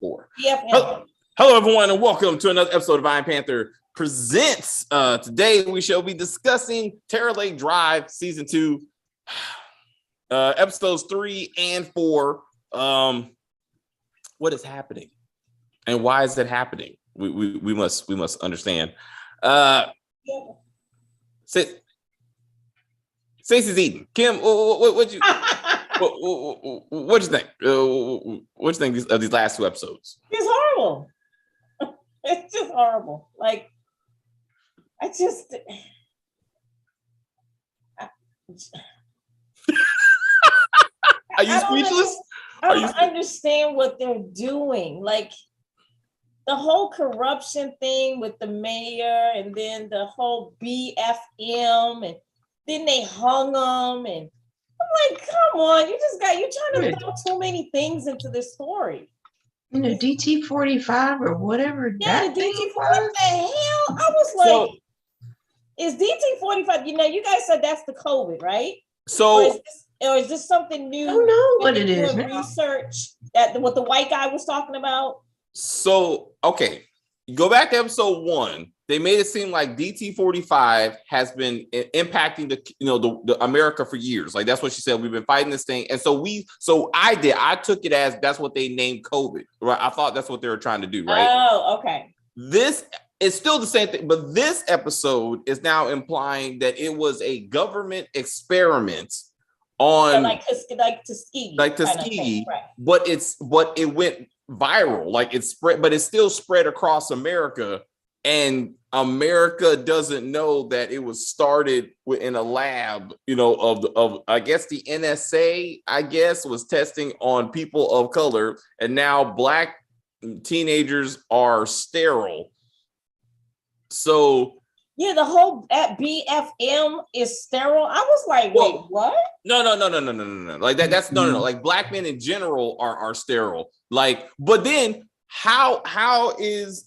4. BFM. Hello, everyone, and welcome to another episode of Iron Panther Presents. Today, we shall be discussing Terror Lake Drive Season 2, Episodes 3 and 4. What is happening? And why is it happening? We must understand. Stacey's eating. Kim, what you think? What you think of these last 2 episodes? It's horrible. It's just horrible. Like, are you speechless? I don't understand what they're doing. Like, the whole corruption thing with the mayor, and then the whole BFM, and then they hung them, and I'm like, come on, you're trying to throw too many things into this story. You know, DT-45 or whatever. Yeah, the DT-45. What the hell? I was like, is DT-45? You know, you guys said that's the COVID, right? So, or is this something new? I don't know what it is. Research that what the white guy was talking about. So, okay, go back to episode 1. They made it seem like DT-45 has been impacting the America for years. Like, that's what she said. We've been fighting this thing. And I took it as that's what they named COVID, right? I thought that's what they were trying to do, right? Oh, okay. This is still the same thing, but this episode is now implying that it was a government experiment on like Tuskegee, right. But it went viral, like it spread, but it still spread across America. And America doesn't know that it was started in a lab, of I guess the NSA, was testing on people of color, and now Black teenagers are sterile. So yeah, the whole BFM is sterile. I was like, wait, what? No. Like that's no. Like Black men in general are sterile. Like, but then how is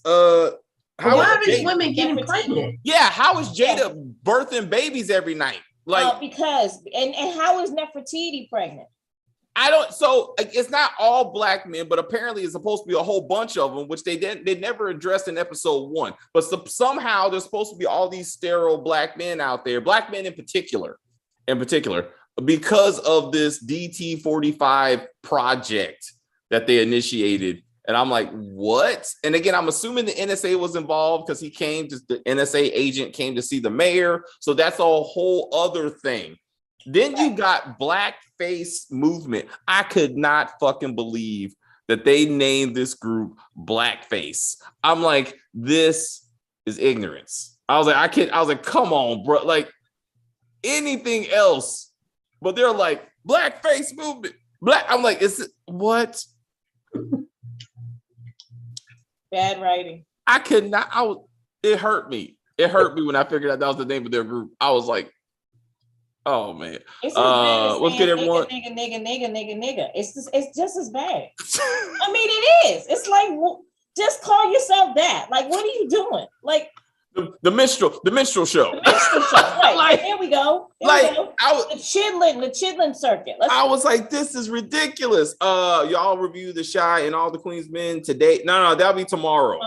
why are these women getting pregnant? Yeah, how is Jada birthing babies every night? Like, because and how is Nefertiti pregnant? So it's not all Black men, but apparently it's supposed to be a whole bunch of them, which they never addressed in episode 1. But somehow there's supposed to be all these sterile Black men out there, Black men in particular, because of this DT-45 project that they initiated. And I'm like, what? And again, I'm assuming the NSA was involved because the NSA agent came to see the mayor. So that's a whole other thing. Then you got Blackface Movement. I could not fucking believe that they named this group Blackface. I'm like, this is ignorance. I was like, come on, bro. Like, anything else, but they're like, Blackface Movement. I'm like, what? Bad writing. I could not. It hurt me. It hurt me when I figured out that was the name of their group. I was like, oh man. What's good, everyone? Nigga. It's just as bad. I mean, it is. It's like, just call yourself that. Like, what are you doing? Like the minstrel show. The minstrel show. Right. Like, here we go. The Chitlin circuit. I was like, this is ridiculous. Y'all review The Chi and All the Queen's Men today. No, that'll be tomorrow.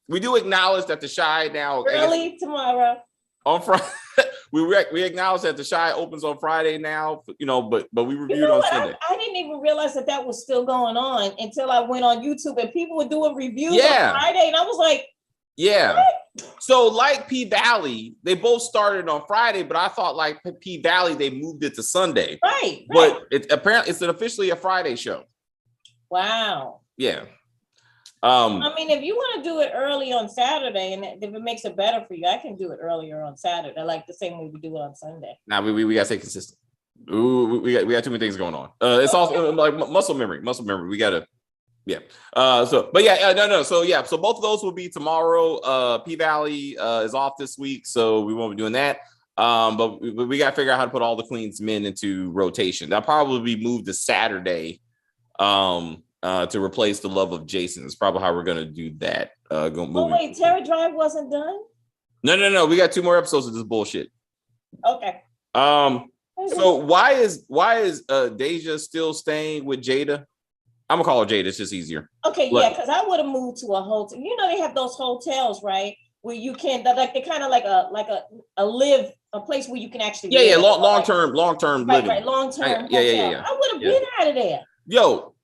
We do acknowledge that The Chi now early tomorrow on Friday. we acknowledge that The Chi opens on Friday now. But we reviewed on Sunday. I didn't even realize that was still going on until I went on YouTube and people were doing reviews on Friday, and I was like, yeah. What? So like P-Valley, they both started on Friday, but I thought like P-Valley, they moved it to Sunday. Right. But it's officially a Friday show. Wow. Yeah. I mean, if you want to do it early on Saturday, and if it makes it better for you, I can do it earlier on Saturday, like the same way we do it on Sunday. Nah, we gotta stay consistent. Ooh, we got too many things going on. It's also like muscle memory. We gotta. Yeah. So both of those will be tomorrow. P-Valley is off this week, so we won't be doing that. But we got to figure out how to put all the Queen's Men into rotation. That'll probably be moved to Saturday to replace The Love of Jason. It's probably how we're going to do that. Wait, Terror Drive wasn't done? No. We got 2 more episodes of this bullshit. Okay. So why is Deja still staying with Jada? I'm gonna call her Jada. It's just easier. Okay, yeah, because I would have moved to a hotel. You know, they have those hotels, right? Where you can, like, they're kind of like a place where you can actually live. long term living. Right, long term. Yeah. I would have been out of there. Yo,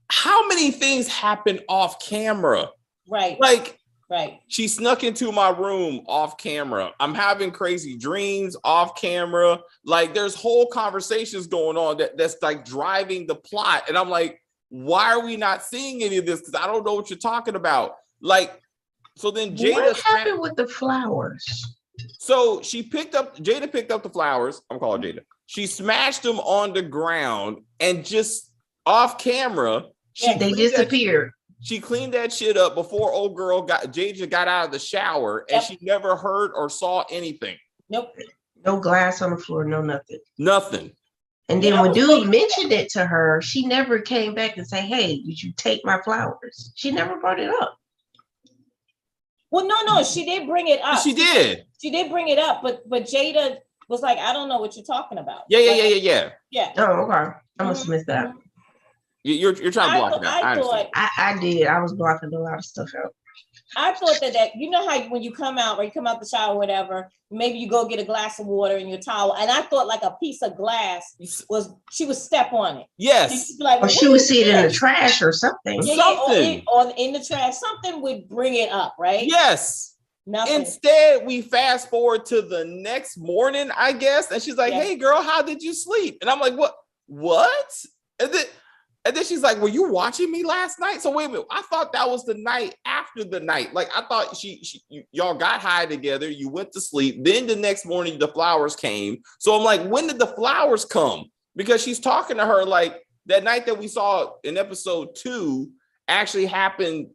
how many things happen off camera? Right. Like, right. She snuck into my room off camera. I'm having crazy dreams off camera. Like, there's whole conversations going on that's like driving the plot. And I'm like, why are we not seeing any of this? Because I don't know what you're talking about. Like, so then Jada. What happened with the flowers? So Jada picked up the flowers. I'm calling Jada. She smashed them on the ground and just off camera. They disappeared. She cleaned that shit up before old girl Jada got out of the shower, and she never heard or saw anything. Nope. No glass on the floor, no nothing. Nothing. And then when dude mentioned it to her, she never came back and say, "Hey, did you take my flowers?" She never brought it up. Well, no, she did bring it up. She did bring it up, but Jada was like, "I don't know what you're talking about." Yeah. Oh, okay. I must have missed that. You're trying to block it out. I did. I was blocking a lot of stuff out. I thought that you know how when you come out, or you come out the shower or whatever, maybe you go get a glass of water in your towel, and I thought like a piece of glass she would step on it. Yes. Or she would see it in the trash or something. Something. Or in the trash. Something would bring it up, right? Yes. Nothing. Instead, we fast forward to the next morning, I guess, and she's like, "Hey, girl, how did you sleep?" And I'm like, "What?" And then she's like, "Were you watching me last night?" So wait a minute. I thought that was the night after the night. Like, I thought y'all got high together. You went to sleep. Then the next morning, the flowers came. So I'm like, when did the flowers come? Because she's talking to her like that night that we saw in episode 2 actually happened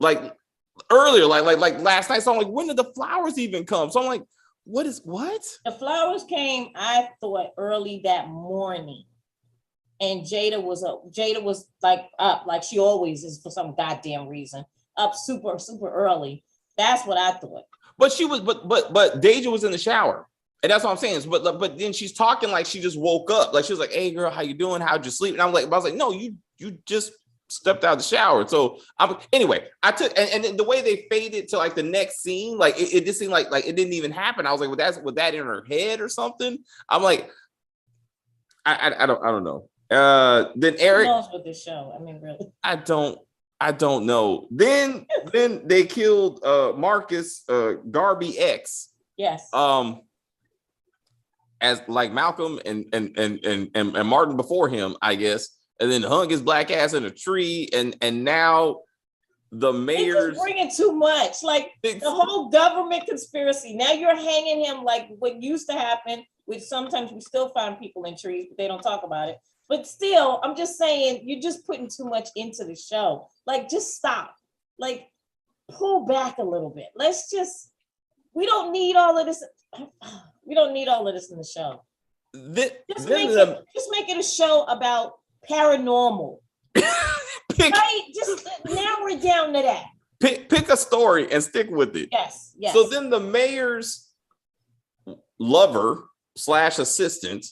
like earlier, like last night. So I'm like, when did the flowers even come? So I'm like, what? The flowers came, I thought, early that morning. And Jada was like up, like she always is for some goddamn reason, up super, super early. That's what I thought. But she was, but Deja was in the shower. And that's what I'm saying. But then she's talking like she just woke up. Like she was like, "Hey girl, how you doing? How'd you sleep?" And I was like, "No, you just stepped out of the shower." So anyway, I took and then the way they faded to like the next scene, like it just seemed like it didn't even happen. I was like, was that in her head or something? I'm like, I don't know. Then Eric. Who knows with this show? I mean, really. I don't know. Then they killed Marcus Garvey X. Yes. As like Malcolm and Martin before him, I guess, and then hung his black ass in a tree, and now the mayor's bringing too much, like the whole government conspiracy. Now you're hanging him like what used to happen, which sometimes we still find people in trees, but they don't talk about it. But still, I'm just saying, you're just putting too much into the show. Like, just stop. Like, pull back a little bit. We don't need all of this. We don't need all of this in the show. Just make it a show about paranormal. Right? Just narrow it down to that. Pick a story and stick with it. Yes. So then the mayor's lover / assistant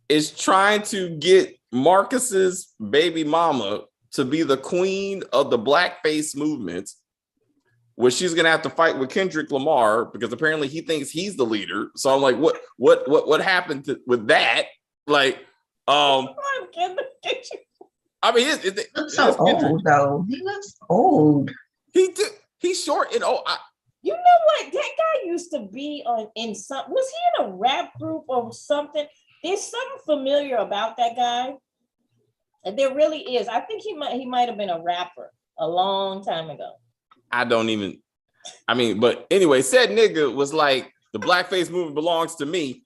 is trying to get Marcus's baby mama to be the queen of the blackface movement, where she's gonna have to fight with Kendrick Lamar because apparently he thinks he's the leader. So I'm like, what happened with that? Like, I mean, he looks so old though. He looks old. He's short and old. You know what? That guy used to be in some. Was he in a rap group or something? There's something familiar about that guy. And there really is. I think he might have been a rapper a long time ago. But anyway, said nigga was like, the blackface movement belongs to me.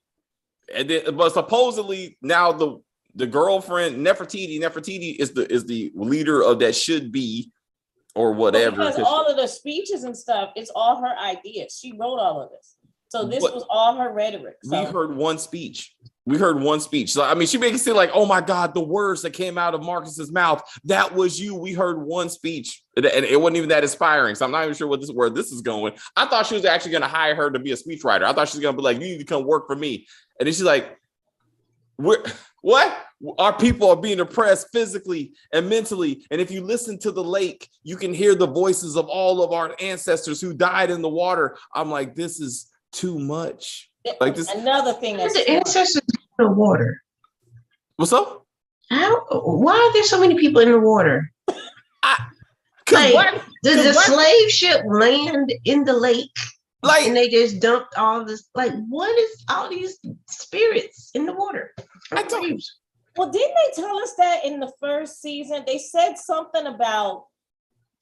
And then, but supposedly now the girlfriend Nefertiti is the leader of that should be or whatever. Because all of the speeches and stuff, it's all her ideas. She wrote all of this. So this was all her rhetoric. So. We heard one speech. So, I mean, she made it seem like, oh my God, the words that came out of Marcus's mouth, that was you. We heard one speech and it wasn't even that inspiring. So I'm not even sure where this is going. I thought she was actually going to hire her to be a speechwriter. I thought she was going to be like, you need to come work for me. And then she's like, What? Our people are being oppressed physically and mentally. And if you listen to the lake, you can hear the voices of all of our ancestors who died in the water. I'm like, this is too much. Like this. Another thing that's the ancestors in the water. What's up? Why are there so many people in the water? Like, did the slave ship land in the lake? Like, and they just dumped all this. Like, what is all these spirits in the water? Well, didn't they tell us that in the first season? They said something about.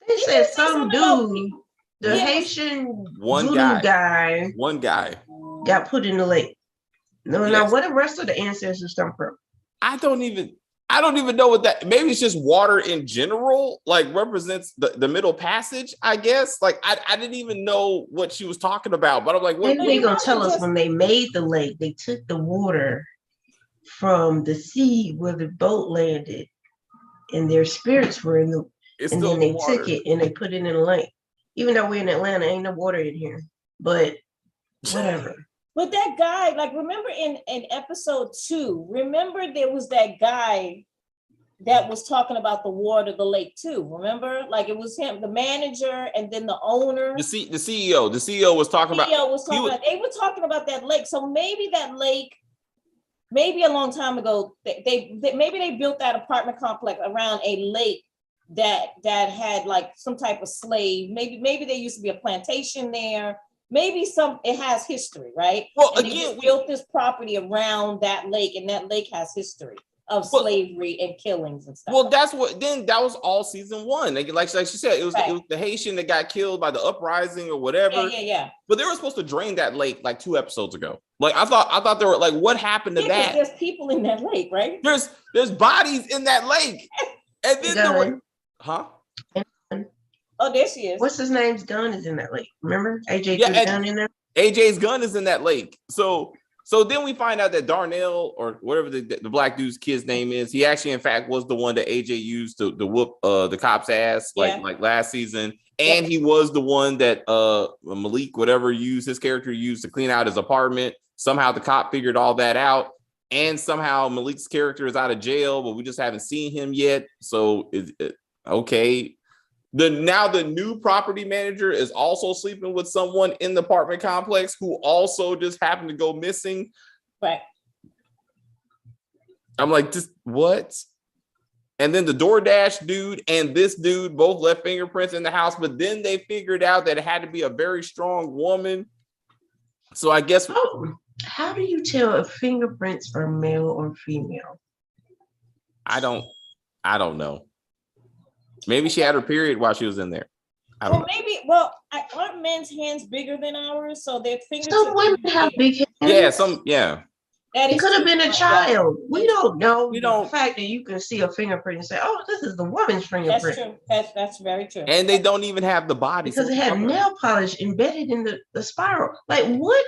They said some dude, the Haitian voodoo guy. One guy got put in the lake. No, yes. Now where the rest of the ancestors come from? I don't even know what that. Maybe it's just water in general, like represents the Middle Passage, I guess. Like I didn't even know what she was talking about, but I'm like, what? Maybe they're gonna tell us when they made the lake, they took the water from the sea where the boat landed, and their spirits were in the. And then they took it and they put it in a lake. Even though we're in Atlanta, ain't no water in here, but whatever. But that guy, like, remember in episode 2, remember there was that guy that was talking about the water, the lake too. Remember, like it was him, the manager, and then the owner, the CEO. The CEO was talking about. They were talking about that lake. So maybe that lake, maybe a long time ago, they maybe they built that apartment complex around a lake that had like some type of slave. Maybe there used to be a plantation there. Maybe it has history, right? Well, and again, they built this property around that lake, and that lake has history of slavery and killings and stuff. Well, that was all season 1. Like she said, it was the Haitian that got killed by the uprising or whatever. Yeah. But they were supposed to drain that lake like 2 episodes ago. Like I thought there were like, what happened to that? There's people in that lake, right? There's bodies in that lake, and then huh? Oh, there she is. What's his name's gun is in that lake. Remember? AJ's gun in there? AJ's gun is in that lake. So then we find out that Darnell, or whatever the black dude's kid's name is, he actually, in fact, was the one that AJ used to whoop the cop's ass like last season. And he was the one that Malik, whatever, his character used to clean out his apartment. Somehow the cop figured all that out. And somehow Malik's character is out of jail, but we just haven't seen him yet. So, okay. Now the new property manager is also sleeping with someone in the apartment complex who also just happened to go missing. Right. I'm like, just what? And then the DoorDash dude and this dude both left fingerprints in the house, but then they figured out that it had to be a very strong woman. So I guess. How do you tell if fingerprints are male or female? I don't know. Maybe she had her period while she was in there. Aren't men's hands bigger than ours? So their fingertips. Some women have big hands. It could have been a child. We don't know. The fact that you can see a fingerprint and say, "Oh, this is the woman's fingerprint." That's true. That's very true. And they don't even have the body because it had nail polish embedded in the spiral. Like what?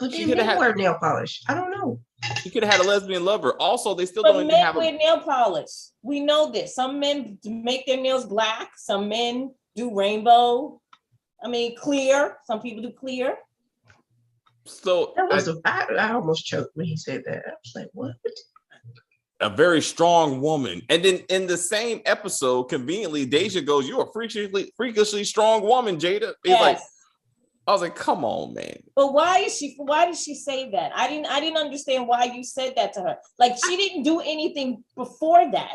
But they didn't wear nail polish. I don't know. She could have had a lesbian lover. Also, they still don't even have men wear nail polish. We know this. Some men make their nails black. Some men do rainbow. I mean, clear. Some people do clear. So I almost choked when he said that. I was like, what? A very strong woman. And then in the same episode, conveniently, Deja goes, "You're a freakishly strong woman, Jada." I was like, come on, man. But why did she say that? I didn't understand why you said that to her. Like, she didn't do anything before that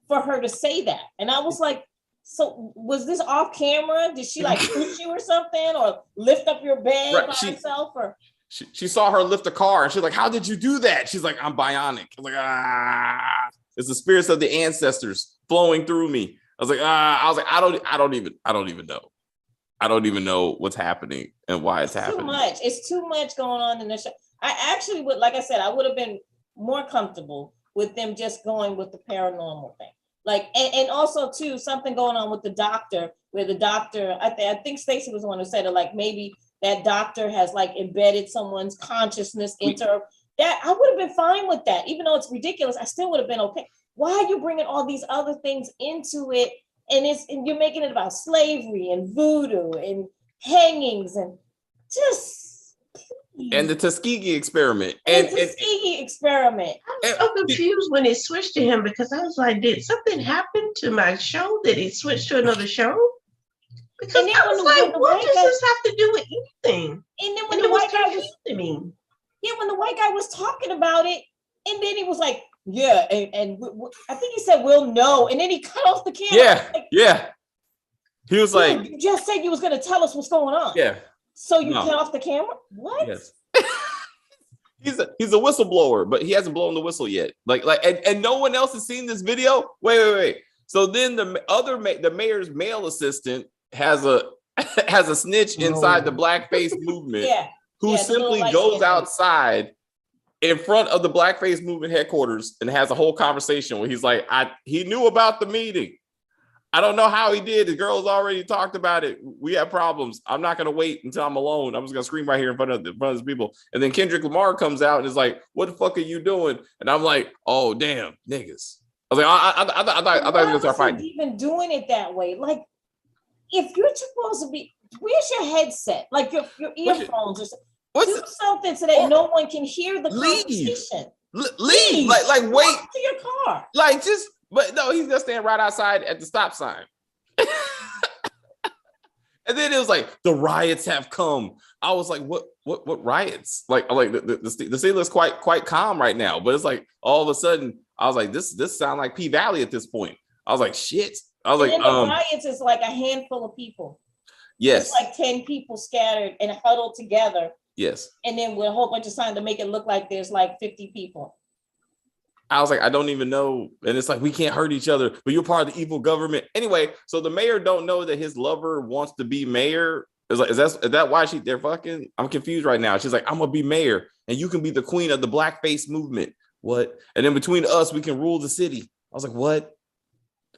for her to say that. And I was like, so was this off camera? Did she like push you or something, or lift up your bed by herself? Or she saw her lift a car and she's like, "How did you do that?" She's like, "I'm bionic." I'm like, it's the spirits of the ancestors flowing through me. I was like, I don't even know. I don't even know what's happening and why it's happening. Too much. It's too much going on in the show. I actually would, like I said, I would have been more comfortable with them just going with the paranormal thing. Like, and also too, something going on with the doctor, where the doctor, I think Stacey was the one who said it, like maybe that doctor has like embedded someone's consciousness into her. That I would have been fine with that. Even though it's ridiculous, I still would have been okay. Why are you bringing all these other things into it? And you're making it about slavery and voodoo and hangings and just and the Tuskegee experiment. And the Tuskegee experiment. I was so confused when it switched to him because I was like, did something happen to my show? Did it switch to another show? Because I was like, what does this have to do with anything? And then when the white guy was, yeah, when the white guy was talking about it, and then he was like, yeah, and I think he said, we'll know. And then he cut off the camera. Yeah, like, yeah. He was like, you just said you was going to tell us what's going on. Yeah. So you cut off the camera? What? Yes. He's a whistleblower, but he hasn't blown the whistle yet. And no one else has seen this video. Wait. So then the mayor's male assistant has a snitch inside the blackface movement. Who simply goes outside in front of the blackface movement headquarters and has a whole conversation where he's like, he knew about the meeting. I don't know how he did. The girls already talked about it. We have problems. I'm not going to wait until I'm alone. I'm just going to scream right here in front of these people. And then Kendrick Lamar comes out and is like, what the fuck are you doing? And I'm like, oh, damn, niggas. I was like, I thought you were going to start fighting. Even doing it that way. Like, if you're supposed to be, where's your headset? Like your earphones or something. Do something so that no one can hear the conversation. Leave. Like wait. Walk to your car. Like just, but no, he's gonna stand right outside at the stop sign. And then it was like the riots have come. I was like, what riots? Like the city looks quite calm right now, but it's like all of a sudden I was like, this sound like P Valley at this point. I was like, shit. I was and the riots is like a handful of people. Yes, it's like 10 people scattered and huddled together. Yes. And then with a whole bunch of signs to make it look like there's like 50 people. I was like, I don't even know. And it's like, we can't hurt each other, but you're part of the evil government. Anyway, so the mayor don't know that his lover wants to be mayor. It's like, is that why they're fucking? I'm confused right now. She's like, I'm going to be mayor and you can be the queen of the blackface movement. What? And then between us, we can rule the city. I was like, what?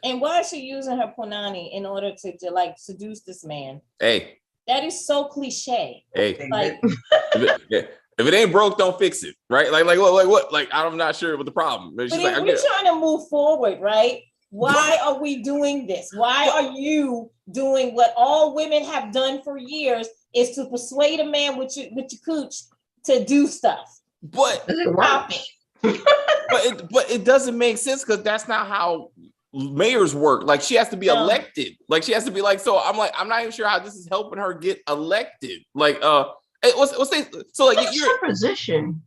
And why is she using her punani in order to like seduce this man? Hey. That is so cliche. Hey, like if it ain't broke, don't fix it, right? Like what? Like I'm not sure what the problem. But if we're trying to move forward, right? Why are we doing this? Why are you doing what all women have done for years? Is to persuade a man with your cooch to do stuff. But it doesn't make sense because that's not how mayors work. Like she has to be elected. Like she has to be like, so I'm not even sure how this is helping her get elected. Like what's your position?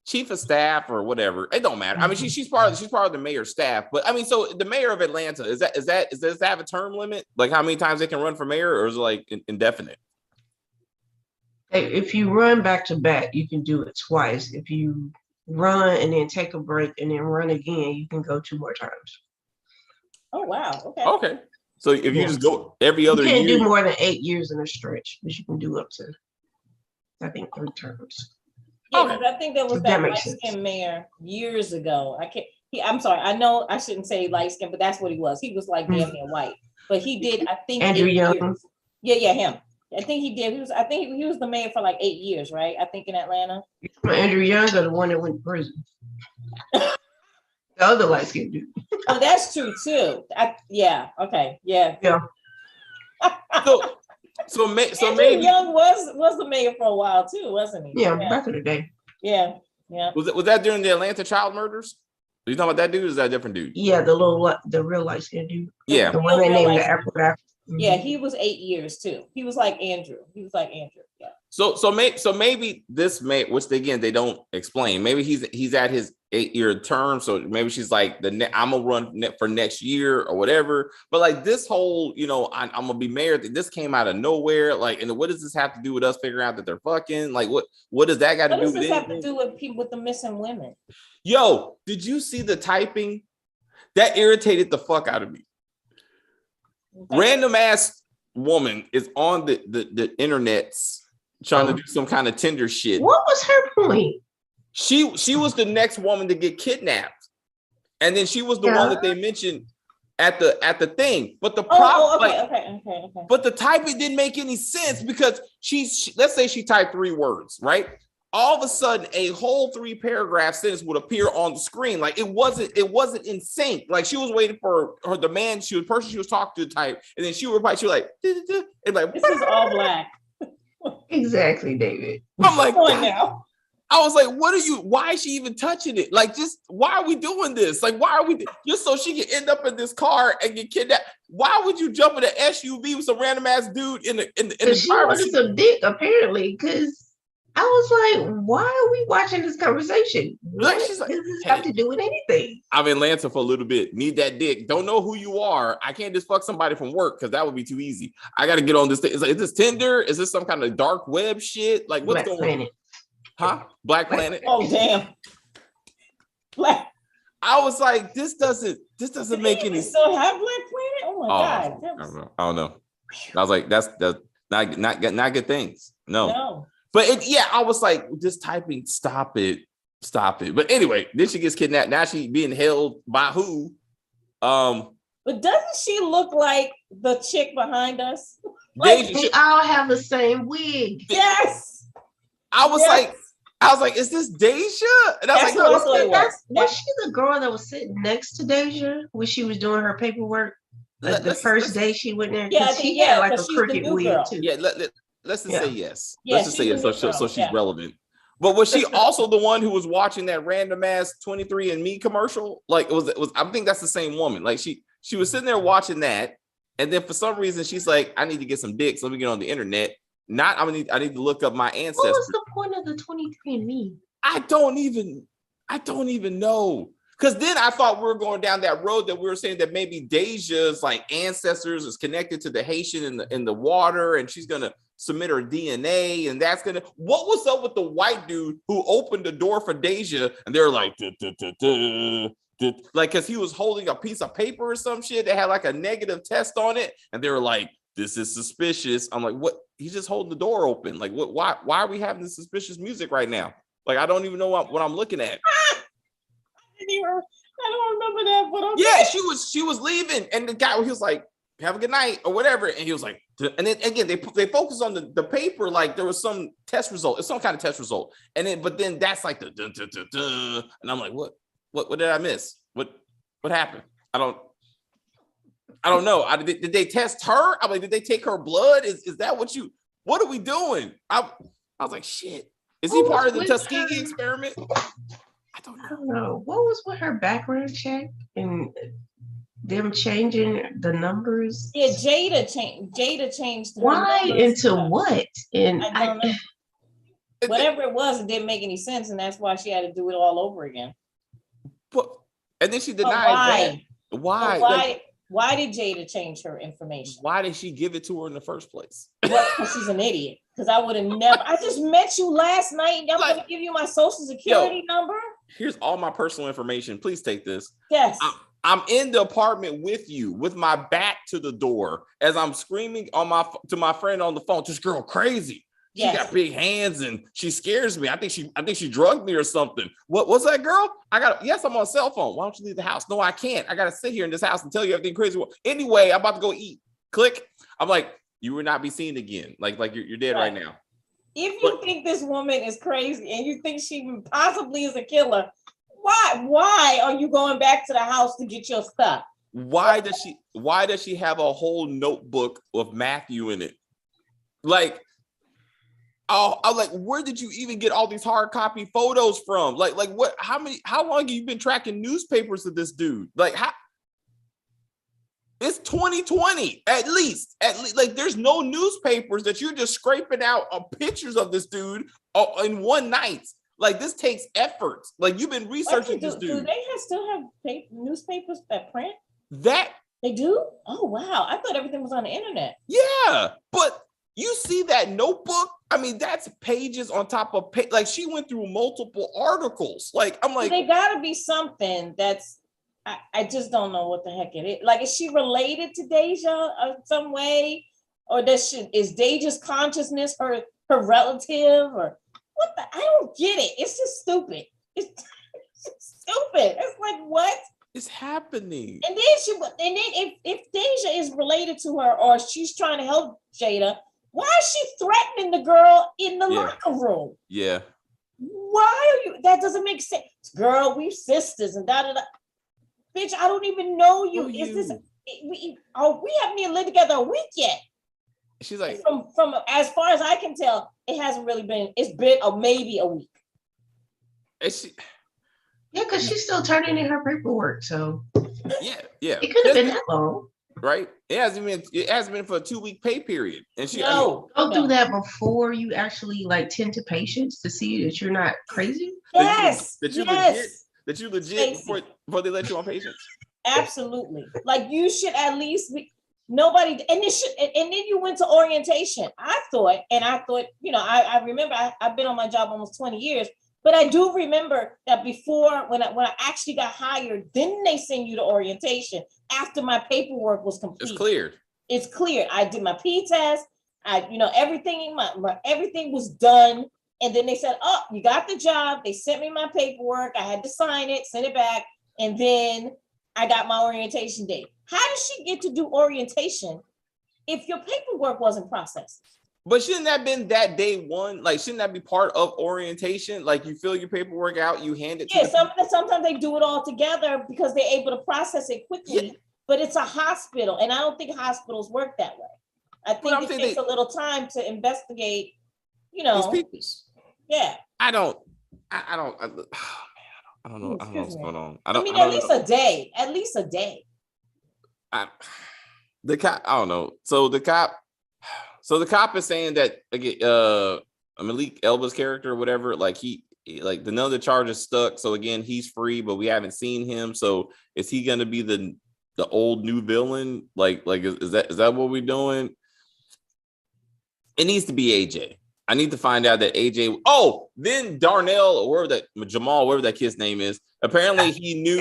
Chief of staff or whatever. It don't matter. I mean, she's part of the mayor's staff. But I mean, so the mayor of Atlanta, does that have a term limit? Like how many times they can run for mayor, or is it like indefinite? If you run back to back, you can do it twice. If you run and then take a break and then run again, you can go 2 more times. Oh wow! Okay. So if you just go every other year, you can't do more than 8 years in a stretch, but you can do up to, I think, 3 terms. Yeah, because I think there was that light-skinned mayor years ago. I'm sorry. I know I shouldn't say light-skinned, but that's what he was. He was like damn near white, but he did. I think Andrew Young. Years. Yeah, him. I think he did. He was the mayor for like 8 years, right? I think in Atlanta. Andrew Young or the one that went to prison. The other light skinned dude. Oh, that's true too. Okay. Yeah. So maybe Young was the mayor for a while too, wasn't he? Yeah, back in the day. Yeah. Was that during the Atlanta child murders? Are you talking about that dude? Or is that a different dude? Yeah, the real light skinned dude. Yeah. The one they named the African. Yeah, he was 8 years too. He was like Andrew. Yeah. So maybe this which again they don't explain. Maybe he's at his 8-year term. So maybe she's like I'm gonna run for next year or whatever. But like this whole, I'm gonna be mayor. This came out of nowhere. Like, and what does this have to do with us figuring out that they're fucking? Like, what does that got to do with it? What does this have to do with people with the missing women? Yo, did you see the typing? That irritated the fuck out of me. Okay. Random ass woman is on the internets trying to do some kind of Tinder shit. What was her point? She was the next woman to get kidnapped, and then she was the one that they mentioned at the thing. But the problem, okay. But the typing didn't make any sense because let's say she typed 3 words, right? All of a sudden, a whole 3-paragraph sentence would appear on the screen. Like it wasn't in sync. Like she was waiting for the man, person she was talking to type, and then she would reply. She was like, and like, this is all black. Exactly, David. I'm like, Come on now. I was like, what are you, why is she even touching it? Like, just, why are we doing this? Like, why are we, just so she can end up in this car and get kidnapped? Why would you jump in an SUV with some random ass dude in the She wanted some dick, apparently, because I was like, why are we watching this conversation? What she's like, does this have to do with anything? I'm in Atlanta for a little bit. Need that dick. Don't know who you are. I can't just fuck somebody from work because that would be too easy. I got to get on this thing. It's like, is this Tinder? Is this some kind of dark web shit? Like, what's Black going Planet. on? Huh? Black Planet? Oh, damn. Black. I was like, this doesn't make any sense. Still have Black Planet? Oh my God. I don't know. I was like, that's not good things. No. But I was like, just typing, stop it. But anyway, then she gets kidnapped. Now she being held by who? But doesn't she look like the chick behind us? Like, they all have the same wig. Yes. I was like, is this Deja? And I was was she the girl that was sitting next to Deja when she was doing her paperwork? Like the first day she went there? Yeah, she had like a crooked wig too. Yeah, let's just say yes. Yeah, let's just say yes. So she's relevant. But was she also the one who was watching that random ass 23andMe commercial? Like, it was I think that's the same woman. Like she was sitting there watching that, and then for some reason she's like, I need to get some dicks. Let me get on the internet. I need to look up my ancestors. What was the point of the 23andMe? I don't even know. Because then I thought we were going down that road that we were saying that maybe Deja's like ancestors is connected to the Haitian in the water, and she's gonna submit her DNA, and that's gonna. What was up with the white dude who opened the door for Deja, and they're like, like, because he was holding a piece of paper or some shit that had like a negative test on it, and they were like, this is suspicious. I'm like, what? He's just holding the door open. Like, what? Why are we having this suspicious music right now? Like, I don't even know what I'm looking at. I don't remember that, but okay. Yeah, she was leaving, and the guy, he was like, have a good night or whatever, and he was like, and then again they focus on the paper, like there was some test result. It's some kind of test result, and then that's like the dun, dun, dun, dun. And I'm like, what did I miss? What happened? I don't know. Did they test her? I'm like, did they take her blood? Is that what are we doing? I was like, shit. Is he part of the Tuskegee experiment? I don't know. What was with her background check and them changing the numbers? Yeah, Jada changed. Why into what? And I don't know. Whatever it was, it didn't make any sense, and that's why she had to do it all over again. And then she denied that. Why? Why did Jada change her information? Why did she give it to her in the first place? Because she's an idiot. Because I would have never. I just met you last night, and I'm going to give you my social security number. Here's all my personal information. Please take this. Yes. I'm in the apartment with you, with my back to the door, as I'm screaming to my friend on the phone. This girl crazy. She got big hands and she scares me. I think she drugged me or something. What's that, girl? I'm on a cell phone. Why don't you leave the house? No, I can't. I gotta sit here in this house and tell you everything crazy. Anyway, I'm about to go eat. Click. I'm like, you will not be seen again. Like you're dead right now. If you think this woman is crazy and you think she possibly is a killer, why are you going back to the house to get your stuff? Why does she have a whole notebook of Matthew in it? Like, I'm like, where did you even get all these hard copy photos from? Like what? How long have you been tracking newspapers of this dude? Like, how? It's 2020 at least. Like, there's no newspapers that you're just scraping out pictures of this dude in one night. Like, this takes effort. Like, you've been researching this dude. Do they still have newspapers that print? That they do? Oh wow! I thought everything was on the internet. Yeah, but you see that notebook? I mean, that's pages on top of like, she went through multiple articles. Like, I'm like, they gotta be something that's. I just don't know what the heck it is. Like, is she related to Deja in some way, or is Deja's consciousness her relative, or what? I don't get it. It's just stupid. It's just stupid. It's like, what is happening? And then if Deja is related to her, or she's trying to help Jada, why is she threatening the girl in the locker room? Yeah. Why are you? That doesn't make sense. Girl, we sisters and da. Bitch, I don't even know you. We haven't even lived together a week yet. She's like, from as far as I can tell, it hasn't really been. It's been maybe a week. Yeah, because she's still turning in her paperwork. So yeah, it could have been that long, right? It hasn't been for a 2-week pay period, and don't do that before you actually like tend to patients to see that you're not crazy. Yes, that you legit before they let you on patients. Absolutely, like you should at least be. Nobody, and then you went to orientation. I thought, I remember I've been on my job almost 20 years. But I do remember that before, when I actually got hired, then they send you to orientation after my paperwork was complete. It's cleared. I did my P test. Everything everything was done. And then they said, "Oh, you got the job." They sent me my paperwork. I had to sign it, send it back, and then I got my orientation date. How did she get to do orientation if your paperwork wasn't processed? But shouldn't that been that day one? Like, shouldn't that be part of orientation? Like, you fill your paperwork out, you hand it to sometimes they do it all together because they're able to process it quickly. Yeah. But it's a hospital, and I don't think hospitals work that way. I think it takes a little time to investigate, these people. Yeah. I don't know. I don't know what's going on. At least a day. At least a day. The cop, I don't know. So the cop is saying that Malik Elba's character or whatever, like none of the charges stuck. So again, he's free, but we haven't seen him. So is he going to be the old new villain? Is that what we're doing? It needs to be AJ. I need to find out that AJ. Oh, then Darnell or Jamal, whatever that kid's name is. Apparently, he knew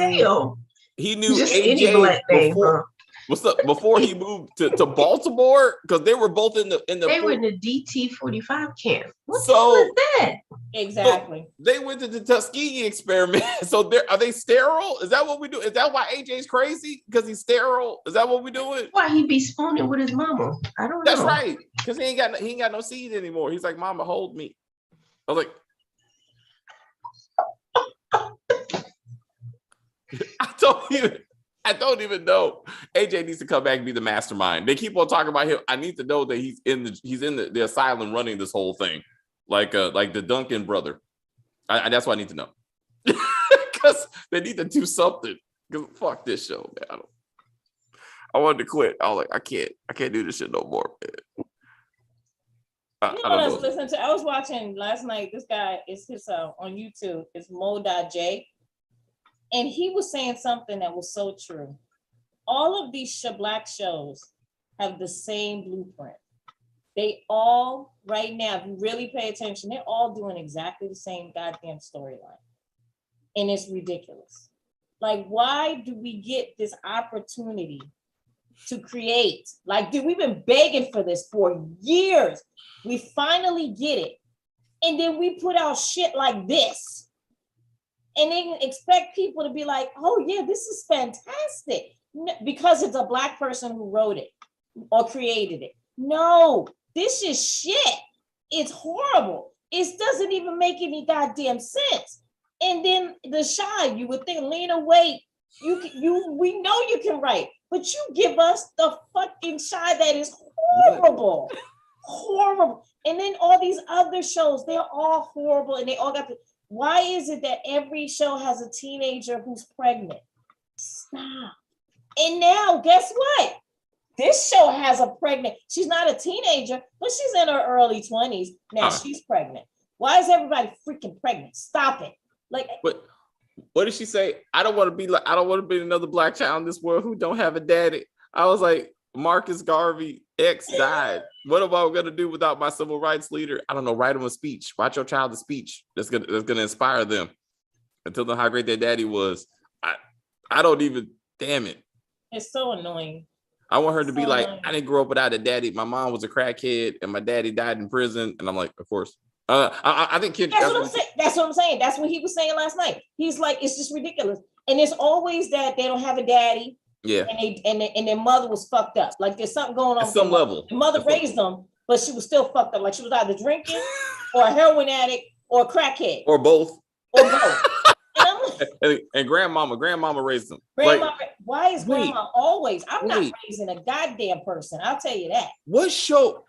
just AJ before. What's up? Before he moved to Baltimore, because they were both in the. They were in the DT-45 camp. What the hell is that? Exactly. So they went to the Tuskegee experiment. So are they sterile? Is that what we do? Is that why AJ's crazy? Because he's sterile? Is that what we doing? Why he be spooning with his mama? I don't know. That's right. Because he ain't got no seed anymore. He's like, "Mama, hold me." I was like, I don't even know. AJ needs to come back and be the mastermind. They keep on talking about him. I need to know that he's in the asylum running this whole thing, like the Duncan brother. That's what I need to know. Because they need to do something. Because fuck this show, man. I wanted to quit. I was like, I can't do this shit no more, man. I was watching last night. This guy is on YouTube. It's Mo.J. And he was saying something that was so true. All of these black shows have the same blueprint. They all, right now, if you really pay attention, they're all doing exactly the same goddamn storyline. And it's ridiculous. Like, why do we get this opportunity to create? Like, dude, we've been begging for this for years. We finally get it. And then we put out shit like this. And then expect people to be like, "Oh yeah, this is fantastic," because it's a black person who wrote it or created it. No, this is shit. It's horrible. It doesn't even make any goddamn sense. And then the Shy, you would think, Lena, wait, we know you can write, but you give us the fucking Shy that is horrible, horrible. And then all these other shows, they're all horrible, and they all got the. Why is it that every show has a teenager who's pregnant? Stop. And now, guess what? This show has a pregnant. She's not a teenager, but she's in her early 20s. Now she's pregnant. Why is everybody freaking pregnant? Stop it. Like, what did she say? I don't want to be another black child in this world who don't have a daddy. I was like, Marcus Garvey X died. What am I gonna do without my civil rights leader? I don't know. Write them a speech. Write your child a speech that's gonna inspire them and tell them how great their daddy was. I don't even. Damn it. It's so annoying. I want her to be like, I didn't grow up without a daddy. My mom was a crackhead and my daddy died in prison. And I'm like, of course. I think Kid. That's what I'm saying. That's what he was saying last night. He's like, it's just ridiculous. And it's always that they don't have a daddy. Yeah. And their mother was fucked up. Like there's something going on. At some level. The mother raised them, but she was still fucked up. Like she was either drinking or a heroin addict or a crackhead. Or both. And I'm like, and grandmama raised them. Grandma, like, why is grandma always? I'm not raising a goddamn person. I'll tell you that. What show?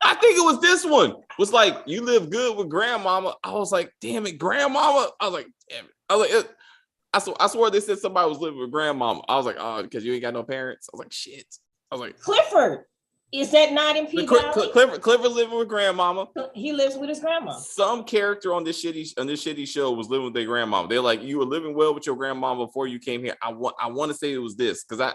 I think it was this one. Was like, you live good with grandmama. I was like, damn it, grandmama. I was like, damn it. I was like, I swore they said somebody was living with grandmama. I was like, oh, because you ain't got no parents. I was like, shit. I was like, Clifford. Is that not in P Valley? Clifford living with grandmama. He lives with his grandma. Some character on this shitty show was living with their grandmama. They're like, you were living well with your grandmama before you came here. I want to say it was this because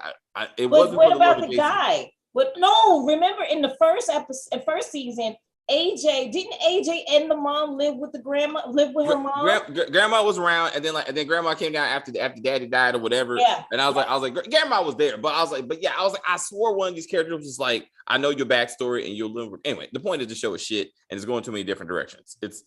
it wasn't. What about the guy? But no, remember in the first season, AJ and the mom live with her mom? Grandma was around, and then grandma came down after daddy died or whatever. Yeah. And I was like, grandma was there, but I was like, I swore one of these characters was like, I know your backstory and you'll live with. Anyway, the point of the show is shit, and it's going too many different directions. It's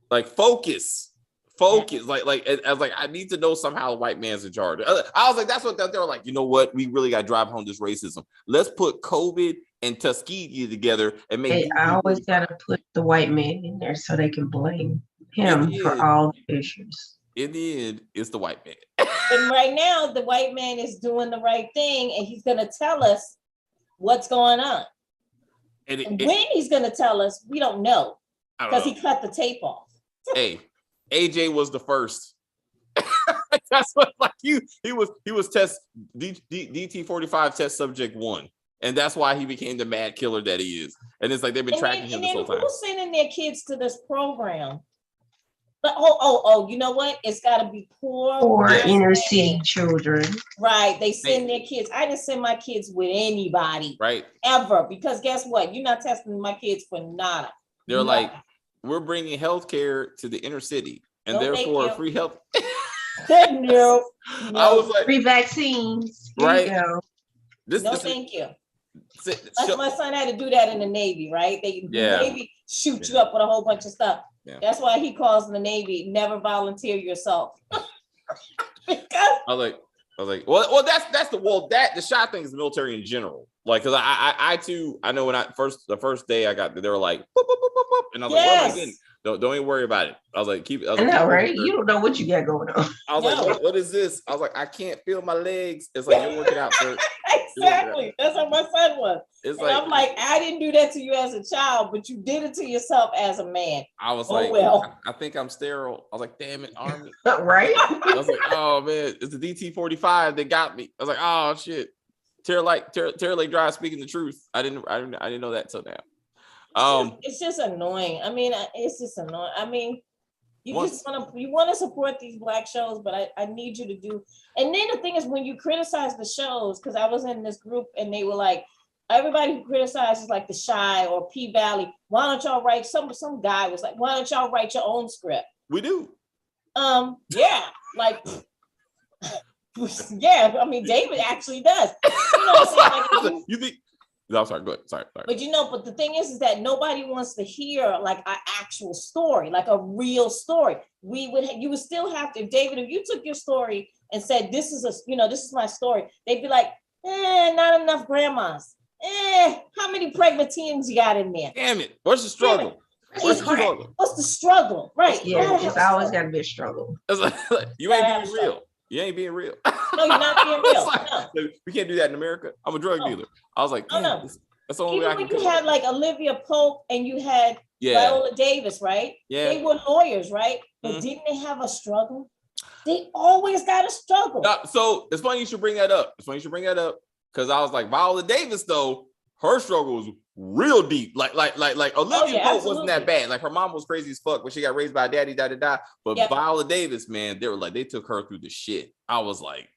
like focus. Yeah. Like I was like, I need to know somehow a white man's in charge. I was like, that's what they were like. You know what? We really got to drive home this racism. Let's put COVID and Tuskegee together and make. I always got to put the white man in there so they can blame him for all the issues. In the end, it's the white man. And right now, the white man is doing the right thing, and he's going to tell us what's going on. And when he's going to tell us, we don't know because he cut the tape off. Hey. AJ was the first. That's what he was test DT-45 test subject 1, and that's why he became the mad killer that he is. And it's like they've been tracking him this whole time. Who's sending their kids to this program? But you know what? It's got to be poor inner city children. Right? They send their kids. I didn't send my kids with anybody, right? Ever, because guess what? You're not testing my kids for nada. They're like, we're bringing healthcare to the inner city, and therefore free health. No. I was like, free vaccines, right? Thank you. My son had to do that in the Navy, right? The Navy shoot you up with a whole bunch of stuff. Yeah. That's why he calls the Navy never volunteer yourself. I was like, well, the shot thing is the military in general. Like, cause I too, I know when the first day I got there, they were like, boop, boop, boop, boop, boop. And I was like, what am I getting? Don't even worry about it. I was like, right? You don't know what you got going on. I was like, what is this? I was like, I can't feel my legs. It's like, you're working out, sir. Exactly. That's how my son was. I'm like, I didn't do that to you as a child, but you did it to yourself as a man. I was I think I'm sterile. I was like, damn it, Army. Right? I was like, oh man, it's the DT-45 that got me. I was like, oh shit. Terror Lake Drive speaking the truth. I didn't know that till now. It's just annoying. I mean, it's just annoying. I mean, you want to support these Black shows, but I need you to do. And then the thing is, when you criticize the shows, because I was in this group and they were like, everybody who criticizes like The Chi or P Valley, why don't y'all write? Some guy was like, why don't y'all write your own script? We do. Yeah, like. Yeah, I mean, David actually does. You know what I'm saying? Like, you think? No, sorry, go ahead. Sorry. But but the thing is that nobody wants to hear like an actual story, like a real story. You would still have to, David, if you took your story and said, this is my story, they'd be like, not enough grandmas. How many pregnant teens you got in there? Damn it. What's the struggle? What's the struggle? Right. Yeah, it's always got to be a struggle. You ain't being real. You ain't being real. No, you're not being real. No. We can't do that in America. I'm a drug dealer. I was like, no. That's the only way I can. Even when you had like Olivia Pope and you had Viola Davis, right? Yeah. They were lawyers, right? But didn't they have a struggle? They always got a struggle. So it's funny you should bring that up. Because I was like, Viola Davis, though, her struggle was real deep. Like Olivia Pope wasn't that bad. Like her mom was crazy as fuck when she got raised by a daddy, But Viola Davis, man, they took her through the shit. I was like,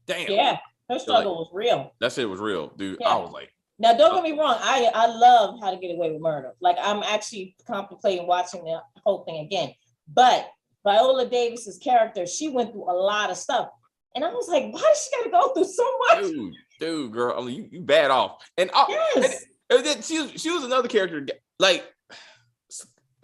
damn. Yeah, her struggle was real. That shit was real, dude. Yeah. I was like, now don't get me wrong. I love How to Get Away with Murder. Like I'm actually contemplating watching the whole thing again. But Viola Davis's character, she went through a lot of stuff. And I was like, why does she gotta go through so much? Dude, girl, I mean, you bad off. And then she was another character. Like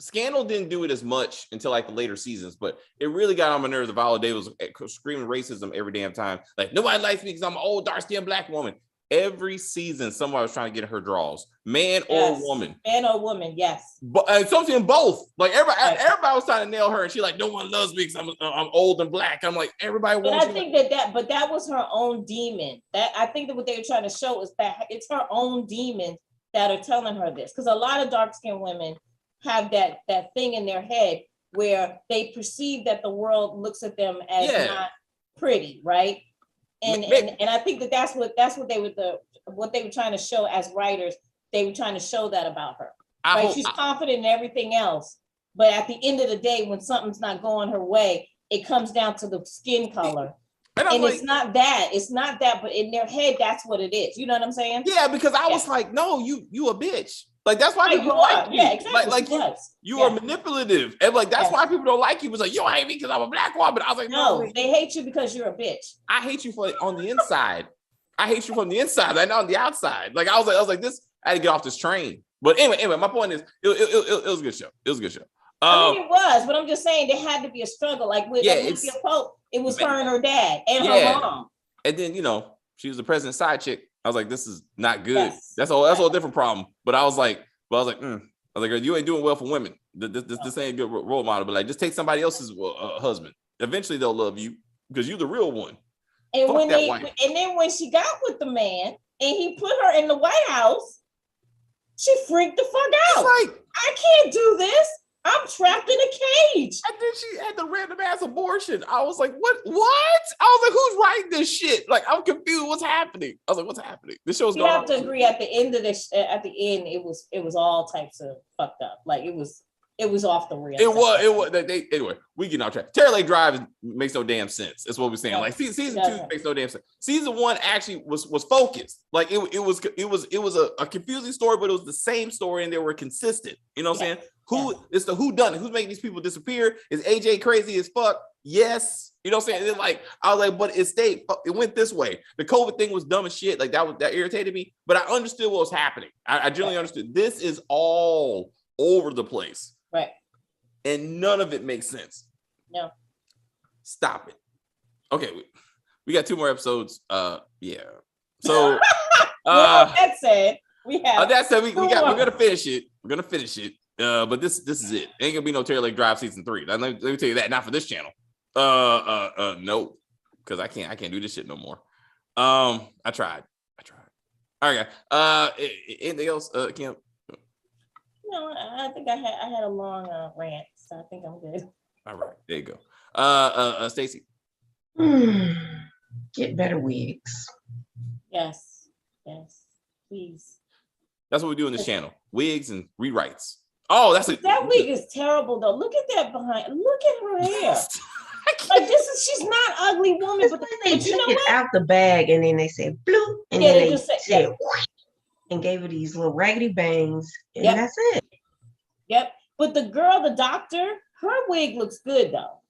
Scandal didn't do it as much until like the later seasons, but it really got on my nerves. Viola Davis was screaming racism every damn time. Like nobody likes me because I'm an old dark-skinned Black woman. every season somebody was trying to get her draws, man or woman. Man or woman, yes. But something both. Like everybody was trying to nail her, and she like, no one loves me because I'm old and black. I'm like, everybody wants. But I think that was her own demon. That I think that what they were trying to show is that it's her own demons that are telling her this. Because a lot of dark-skinned women have that thing in their head where they perceive that the world looks at them as not pretty, right? And I think that's what they were trying to show as writers. They were trying to show that about her. Right? She's confident in everything else, but at the end of the day, when something's not going her way, it comes down to the skin color. And like, it's not that, but in their head, that's what it is. You know what I'm saying? Yeah, because I was like, no, you a bitch. Like that's why people don't like you. Yeah, exactly. Like you are manipulative, and like that's why people don't like you. Was like, you hate me because I'm a black woman. I was like, no, they hate you because you're a bitch. I hate you on the inside. I hate you from the inside, not on the outside. Like I was like this. I had to get off this train. But anyway, my point is, it was a good show. It was a good show. I mean, it was, but I'm just saying there had to be a struggle. Like with Pope, it was her and her dad and her mom. And then she was the president's side chick. I was like, this is not good. Yes. That's a whole different problem. But I was like, you ain't doing well for women. This ain't a good role model. But like, just take somebody else's husband. Eventually, they'll love you because you're the real one. And then when she got with the man and he put her in the White House, she freaked the fuck out. Like, I can't do this. I'm trapped in a cage. And then she had the random ass abortion. I was like, what? I was like, who's writing this shit? Like, I'm confused. What's happening? I was like, what's happening? This show's going on. You have to agree at the end of this, it was all types of fucked up. Like it was off the rails. It was. Anyway, we get off track. Terror Lake Drive makes no damn sense. That's what we're saying. Like season 2 makes no damn sense. Season 1 actually was focused. Like it was a confusing story, but it was the same story and they were consistent. You know what I'm saying? It's the who done it? Who's making these people disappear? Is AJ crazy as fuck? Yes. You know what I'm saying? And then, like, I was like, but it went this way. The COVID thing was dumb as shit. Like that irritated me, but I understood what was happening. I generally understood. This is all over the place. Right. And none of it makes sense. No. Stop it. Okay. We got 2 more episodes. Yeah. So that said, we're gonna finish it. We're gonna finish it. But this is it. Ain't gonna be no Terror Lake Drive season 3. Let me tell you that. Not for this channel. No, because I can't do this shit no more. I tried. All right, guys. Anything else, Kim? No, I think I had a long rant, so I think I'm good. All right, there you go. Stacey. Get better wigs. Yes, please. That's what we do in this channel. Wigs and rewrites. Oh, that wig is terrible though. Look at that behind. Look at her hair. Like she's not ugly woman, but they took it out the bag and then they said bloop, and then they just said and gave her these little raggedy bangs, and that's it. Yep. But the girl, the doctor, her wig looks good though.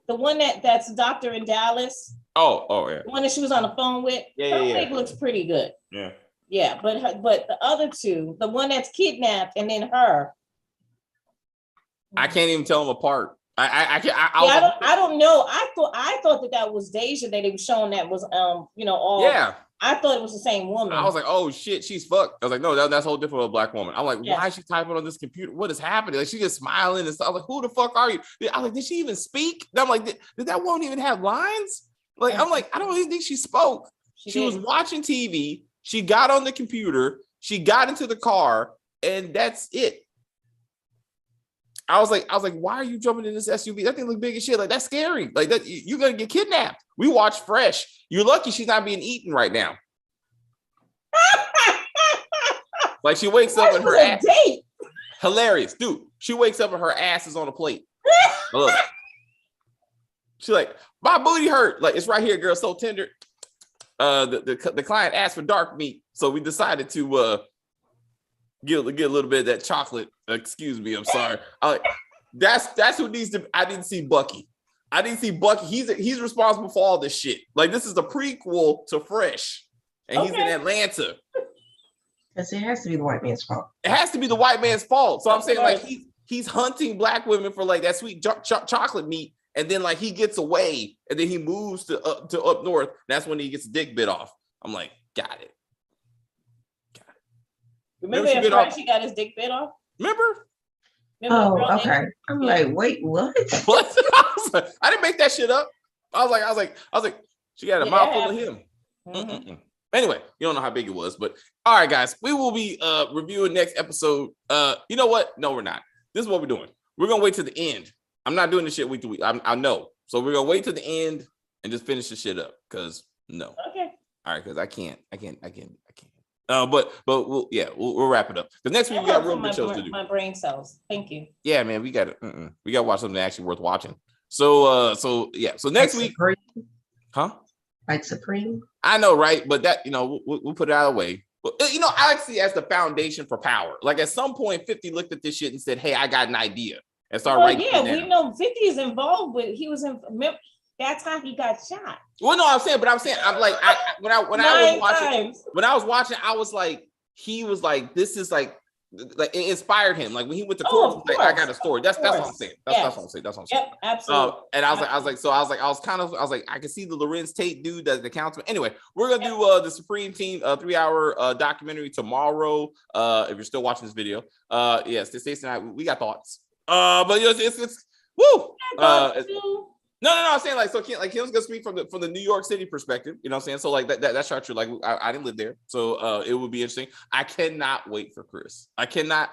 The one that's the doctor in Dallas. Oh yeah. The one that she was on the phone with. Her wig looks pretty good. Yeah. Yeah, but the other two, the one that's kidnapped and then her. I can't even tell them apart. I don't know. I thought that was Deja that they were showing that was all. Yeah. I thought it was the same woman. I was like, oh shit, she's fucked. I was like, no, that's a whole different black woman. I'm like, why is she typing on this computer? What is happening? Like, she's just smiling and stuff. I was like, who the fuck are you? I was like, did she even speak? And I'm like, did that woman even have lines? Like, I'm like, I don't even think she spoke. She was watching TV. She got on the computer. She got into the car, and that's it. I was like, why are you jumping in this SUV? That thing look big as shit. Like, that's scary. Like, that you're gonna get kidnapped. We watched Fresh. You're lucky she's not being eaten right now. Like, she wakes up and her ass. Hilarious, dude. She wakes up and her ass is on a plate. Look. She's like, my booty hurt. Like, it's right here, girl. So tender. The client asked for dark meat, so we decided to get a little bit of that chocolate. Excuse me, I'm sorry. That's who needs to. I didn't see Bucky. He's responsible for all this shit. Like, this is the prequel to Fresh, and he's in Atlanta. Because it has to be the white man's fault. It has to be the white man's fault. So I'm saying, like, he's hunting black women for like that sweet chocolate meat, and then like he gets away, and then he moves to up north. That's when he gets dick bit off. I'm like, got it. Remember at first she got his dick bit off? Remember? Oh, okay. I'm like, wait, what? What? I didn't make that shit up. I was like, she got a mouthful of him. Mm-hmm. Anyway, you don't know how big it was, but all right, guys, we will be reviewing next episode. You know what? No, we're not. This is what we're doing. We're gonna wait to the end. I'm not doing this shit week to week. I know. So we're gonna wait to the end and just finish the shit up. Cause no. Okay. All right, because I can't. But we'll wrap it up. The next week we got real good shows to do. My brain cells. Thank you. Yeah, man, we got to watch something actually worth watching. So next week, Supreme? huh? Like Supreme? I know, right? But that we'll put it out of the way. But I see it as the foundation for power. Like at some point, 50 looked at this shit and said, "Hey, I got an idea," and started writing. Yeah, we know 50 is involved with. He was in. That's how he got shot. Well, no, I'm saying I'm like, when I was watching, I was like, he was like, this is like it inspired him. Like when he went to court, like, I got a story. That's what I'm saying. That's what I'm saying. Yep, absolutely. And I was like, I can see the Lorenz Tate dude, the councilman. Anyway, we're gonna do the Supreme Team 3-hour documentary tomorrow. If you're still watching this video, yes, Stacey and I, we got thoughts. But it's woo. No, I'm saying like so. Kim's gonna speak from the New York City perspective. You know what I'm saying? So like that's not true. Like I didn't live there, so it would be interesting. I cannot wait for Chris. I cannot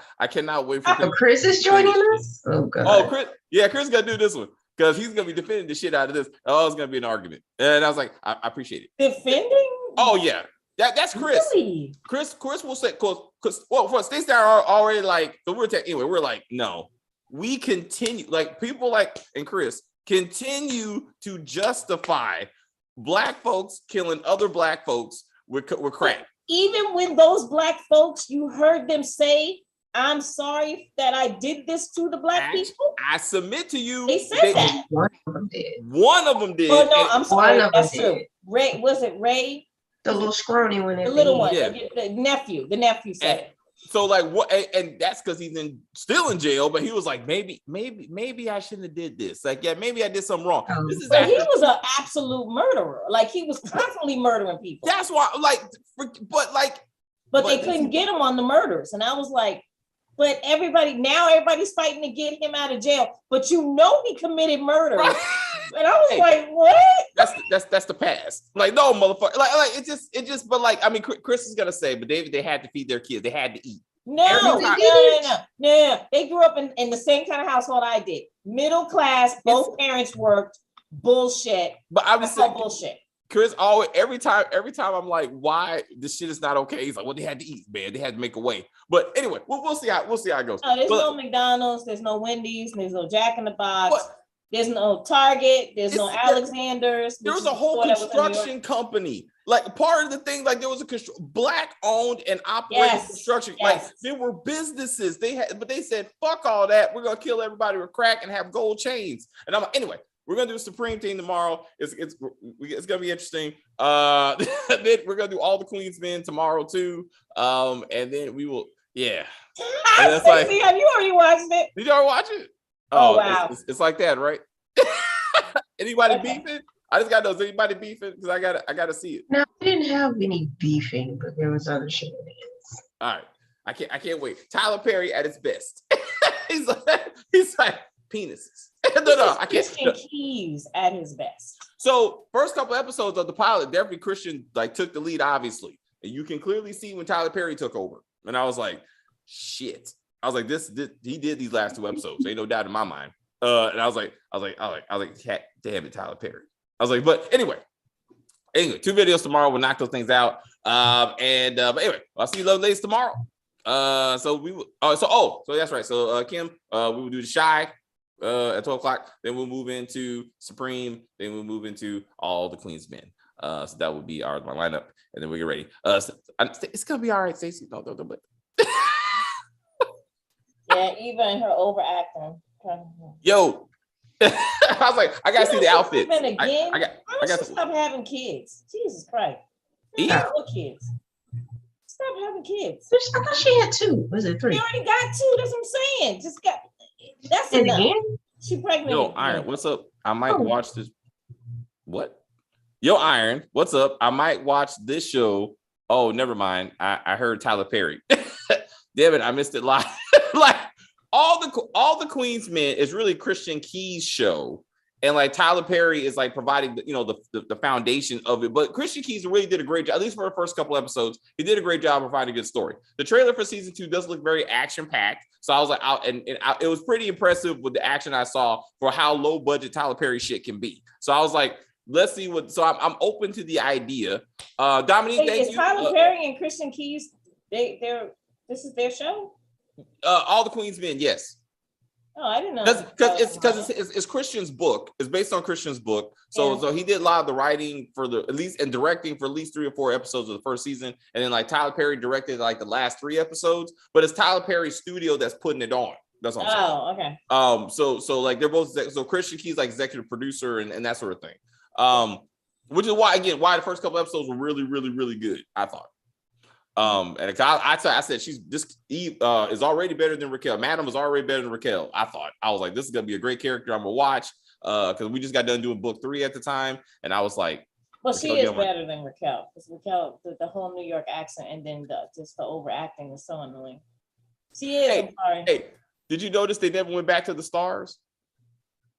wait for Chris. Chris is joining us. Oh god. Oh, Chris. Yeah, Chris is gonna do this one because he's gonna be defending the shit out of this. Oh, it's gonna be an argument, and I was like, I appreciate it. Defending? Oh yeah, that's Chris. Really? Chris will say because for Stacey are already like so we're like no, we continue like people like and Chris. Continue to justify black folks killing other black folks with crack. Even when those black folks, you heard them say, "I'm sorry that I did this to the black people." I submit to you. They said that. One of them did. One of them did. Oh no, I'm sorry. That's true. Did. Ray, was it Ray? The little scrawny one. The little one. Yeah. The nephew said it. So like what? And that's because he's still in jail. But he was like, maybe I shouldn't have did this. Like, yeah, maybe I did something wrong. But he was an absolute murderer. Like he was constantly murdering people. That's why, but they couldn't get him on the murders, and I was like, but everybody's fighting to get him out of jail. But he committed murder. Right. And I was like, what? That's the past. Like, no, motherfucker. Like it just. But like, I mean, Chris is gonna say, but David, they had to feed their kids. They had to eat. No. They grew up in the same kind of household I did. Middle class. Both parents worked. Bullshit. But I was saying bullshit. Chris always every time I'm like, why this shit is not okay? He's like, well, they had to eat, man. They had to make a way. But anyway, we'll see how it goes. No, there's no McDonald's. There's no Wendy's. There's no Jack in the Box. There's no Target. There's no Alexander's. There was a whole construction company. Like part of the thing, like there was a black owned and operated construction. Like there were businesses. But they said, fuck all that. We're gonna kill everybody with crack and have gold chains. And I'm like, anyway, we're gonna do a Supreme Team tomorrow. It's gonna be interesting. Then we're gonna do all the Queens men tomorrow too. And then we will, yeah. Have you already watched it? Did you already watch it? Oh wow. It's like that, right? Anybody beefing? I just gotta know, is anybody beefing? Because I gotta see it. No, I didn't have any beefing, but there was other shenanigans. All right. I can't wait. Tyler Perry at his best. he's like penises. No, I can't. Christian Keys at his best. So first couple episodes of the pilot, definitely Christian like took the lead, obviously. And you can clearly see when Tyler Perry took over. And I was like, shit. I was like, this he did these last two episodes. Ain't no doubt in my mind. And I was like, damn it, Tyler Perry. I was like, but anyway, 2 videos tomorrow. We'll knock those things out. But anyway, I'll see you ladies tomorrow. So that's right. So Kim, we will do the Shy at 12 o'clock. Then we'll move into Supreme. Then we'll move into all the Queens men. So that would be my lineup, and then we get ready. It's gonna be all right, Stacey. No, but. Yeah, even her overacting. Yo, I was like, I gotta see the outfit. Again? I got to stop having kids. Jesus Christ. Yeah. Kids. Stop having kids. I thought she had 2. Was it 3? She already got 2. That's what I'm saying. That's enough. Again? She pregnant. Yo, Iron, what's up? I might watch this. What? Yo, Iron, what's up? I might watch this show. Oh, never mind. I heard Tyler Perry. Damn it, I missed it live. Like all the Queen's Men is really Christian Key's show. And like Tyler Perry is like providing the foundation of it. But Christian Key's really did a great job, at least for the first couple episodes. He did a great job of providing a good story. The trailer for season 2 does look very action-packed. So I was like, it was pretty impressive with the action I saw for how low budget Tyler Perry shit can be. So I was like, let's see what. So I'm open to the idea. Dominique, thank you. Is Tyler Perry and Christian Key's this is their show? All the Queen's Men, yes. Oh, I didn't know. Because it's Christian's book. It's based on Christian's book. So he did a lot of the writing for at least and directing for at least 3 or 4 episodes of the first season. And then like Tyler Perry directed like the last 3 episodes. But it's Tyler Perry's studio that's putting it on. That's what I'm saying. Oh, okay. So like they're both so Christian Key's like executive producer and that sort of thing. Which is why the first couple episodes were really, really, really good, I thought. And I said Eve is already better than Raquel. Madam is already better than Raquel. I was like, this is gonna be a great character. I'm gonna watch because we just got done doing book 3 at the time, and I was like, well, she is better than Raquel because Raquel the whole New York accent and then just the overacting is so annoying. She is. I'm sorry. Hey, did you notice they never went back to the stars?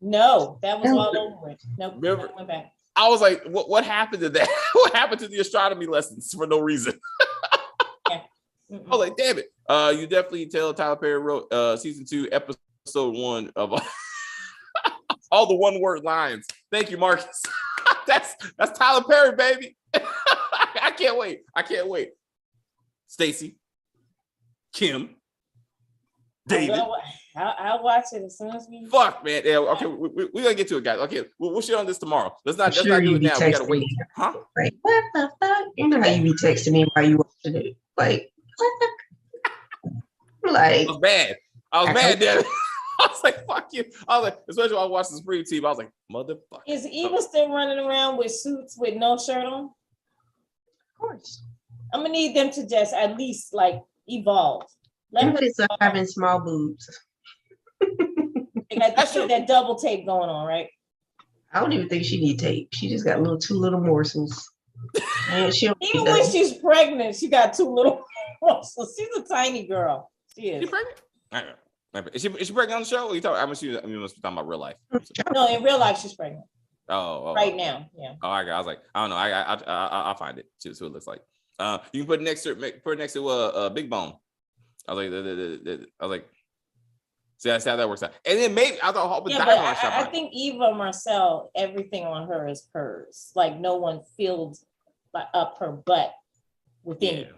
No, that was all over it. Nope, never went back. I was like, what happened to that? What happened to the astronomy lessons for no reason? I was like, damn it. You definitely tell Tyler Perry wrote season 2, episode 1 of all the one-word lines. Thank you, Marcus. That's Tyler Perry, baby. I can't wait. Stacy, Kim, David. I'll watch it as soon as we. Fuck, man. Yeah, okay, we're gonna get to it, guys. Okay, we'll shit on this tomorrow. Let's not do it now. We gotta wait. Huh? Like, what the fuck? You know how you be texting me while you watching it? Like, like I was mad, damn it. I was like, fuck you. I was like, especially when I watched the Supreme Team, I was like, motherfucker. Is Eva still running around with suits with no shirt on? Of course. I'm gonna need them to just at least like evolve. Everybody's having small boobs. They got that double tape going on, right? I don't even think she need tape. She just got two little morsels. And even when she's pregnant, she got 2 little morsels. She's a tiny girl. She is. She pregnant? I don't know. Is she pregnant on the show? Or you talking? You must be talking about real life. No, in real life, she's pregnant. Oh, right now, yeah. Oh, I was like, I don't know. I'll find it. See what it looks like. You can put it next to Big Bone. I was like, see, that's how that works out. And then maybe I thought, I think Eva Marcel, everything on her is hers. Like no one filled up her butt within it.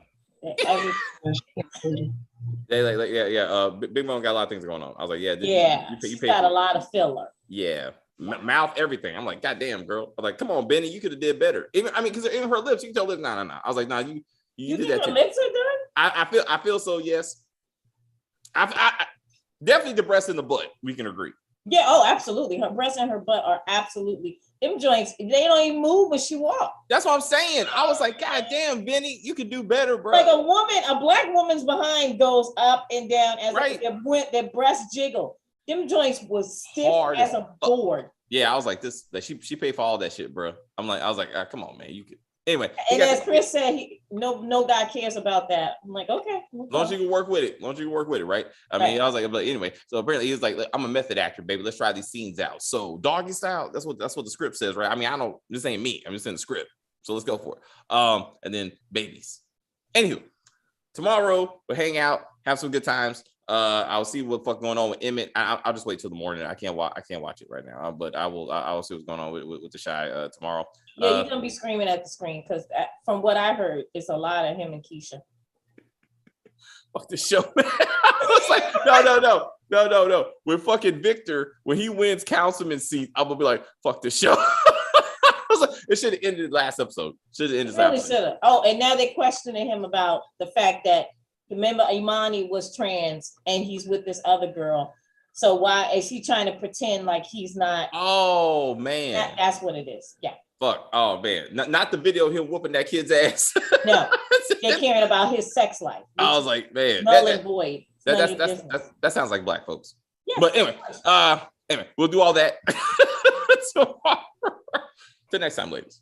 Big Bone got a lot of things going on. I was like, you got a lot of filler. Yeah, mouth, everything. I'm like, goddamn, girl. I'm like, come on, Benny, you could have did better. Because even her lips, you can tell lips. No. I was like, nah, you did that. Her lips are done? I feel so. Yes, I definitely the breast and the butt. We can agree. Yeah. Oh, absolutely. Her breast and her butt are absolutely them joints. They don't even move when she walks. That's what I'm saying. I was like, God damn, Benny, you could do better, bro. Like a black woman's behind goes up and down as their breast jiggle. Them joints was stiff hard as a board. Yeah, I was like, she paid for all that shit, bro. I was like, come on, man, you could. Anyway, and as Chris said, no guy cares about that. I'm like, okay. As long as you can work with it, right? I mean, I was like, but anyway, so apparently he was like, I'm a method actor, baby. Let's try these scenes out. So doggy style, that's what the script says, right? I mean, this ain't me. I'm just in the script. So let's go for it. And then babies. Anywho, tomorrow we'll hang out, have some good times. I'll see what fuck going on with Emmett. I'll just wait till the morning. I can't watch it right now, but I will see what's going on with the Shy tomorrow. Yeah, you're gonna be screaming at the screen because from what I heard, it's a lot of him and Keisha. Fuck the show, man. I was like, no. With fucking Victor, when he wins councilman seat, I'm gonna be like, fuck the show. I was like, it should have ended last episode. Should have ended. Really should have. Oh, and now they're questioning him about the fact that. Remember, Imani was trans and he's with this other girl. So why is he trying to pretend like he's not? Oh, man. That's what it is. Yeah. Fuck. Oh, man. Not the video of him whooping that kid's ass. No. They're caring about his sex life. I was like, man. Null and void. That sounds like black folks. Yes, but anyway, we'll do all that tomorrow. Till next time, ladies.